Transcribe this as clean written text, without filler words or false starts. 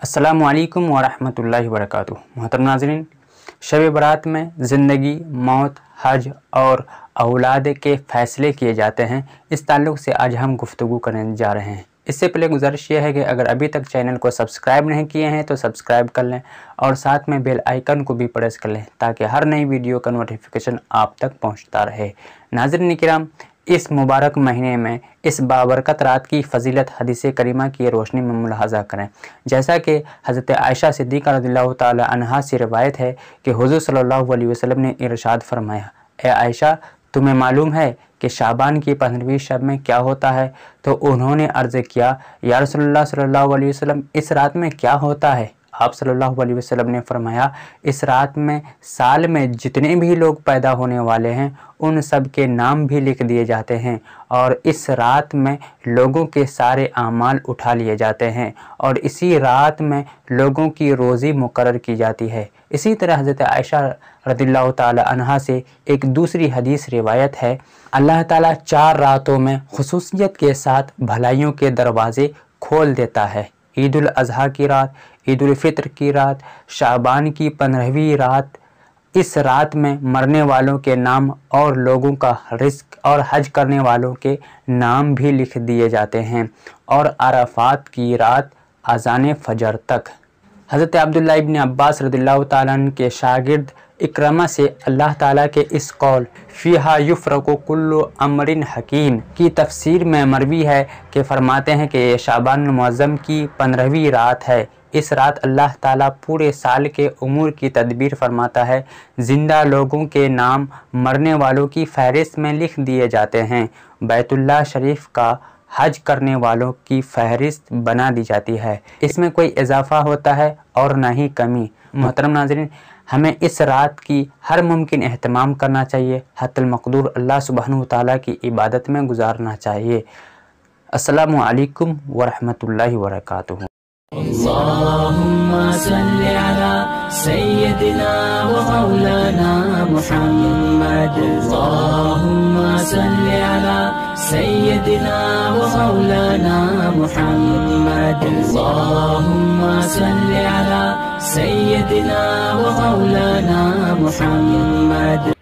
अस्सलामु अलैकुम वरहमतुल्लाहि वबरकातुहू। मोहतरम नाज़रीन, शब बारात में ज़िंदगी, मौत, हज और औलाद के फ़ैसले किए जाते हैं। इस ताल्लुक़ से आज हम गुफ्तगू करने जा रहे हैं। इससे पहले गुजारिश ये है कि अगर अभी तक चैनल को सब्सक्राइब नहीं किए हैं तो सब्सक्राइब कर लें और साथ में बेल आइकन को भी प्रेस कर लें ताकि हर नई वीडियो का नोटिफिकेशन आप तक पहुँचता रहे। नाज़रीन किराम, इस मुबारक महीने में इस बाबरकत रात की फ़जीलत हदीस करीमा की रोशनी में मुलाहज़ा करें। जैसा कि हज़रत आयशा सिद्दीक़ा रज़ियल्लाहु ताला अन्हा से रिवायत है कि हुज़ूर सल्लल्लाहु अलैहि वसल्लम ने इरशाद फरमाया, ए आयशा, तुम्हें मालूम है कि शाबान की 15वीं शब में क्या होता है? तो उन्होंने अर्ज़ किया, या रसूलुल्लाह सल्लल्लाहु अलैहि वसल्लम, इस रात में क्या होता है? आप सल्लल्लाहु अलैहि वसल्लम ने फरमाया, इस रात में साल में जितने भी लोग पैदा होने वाले हैं उन सब के नाम भी लिख दिए जाते हैं और इस रात में लोगों के सारे आमाल उठा लिए जाते हैं और इसी रात में लोगों की रोज़ी मुकर्रर की जाती है। इसी तरह हज़रत आयशा रज़ियल्लाहु ताला अन्हा से एक दूसरी हदीस रिवायत है, अल्लाह ताला 4 रातों में खुसूसियत के साथ भलाइयों के दरवाज़े खोल देता है। ईद उल अज़हा की रात, ईद उल फित्र की रात, शाबान की 15वीं रात। इस रात में मरने वालों के नाम और लोगों का रिस्क और हज करने वालों के नाम भी लिख दिए जाते हैं और अराफात की रात अज़ान फजर तक। हज़रत अब्दुल्लाह इब्न अब्बास रज़ियल्लाहु ताला अन्हु के शागिर्द इकरमा से अल्लाह ताला के इस कौल फ़ीहा युफ़रक़ु कुल्लु अम्रिन हकीम की तफसीर में मरवी है कि फरमाते हैं कि ये शाबान मुअज़्ज़म की 15वीं रात है। इस रात अल्लाह ताला पूरे साल के उमूर की तदबीर फरमाता है। ज़िंदा लोगों के नाम मरने वालों की फ़हरिस्त में लिख दिए जाते हैं। बैतुल्लाह शरीफ का हज करने वालों की फ़हरिस्त बना दी जाती है। इसमें कोई इजाफ़ा होता है और ना ही कमी। मोहतरम नाज़रीन, हमें इस रात की हर मुमकिन एहतमाम करना चाहिए। हत्तल मक़दूर अल्लाह सुब्हानहु व तआला की इबादत में गुजारना चाहिए। अस्सलामु अलैकुम वरहमतुल्लाहि वबरकातुहू। अल्लाहुम्मा सल्लि अला सय्यदिना व मौलाना मुहम्मद। अल्लाहुम्मा सल्लि अला सय्यदिना व मौलाना मुहम्मद। अल्लाहुम्मा सल्लि अला सय्यदिना व मौलाना मुहम्मद।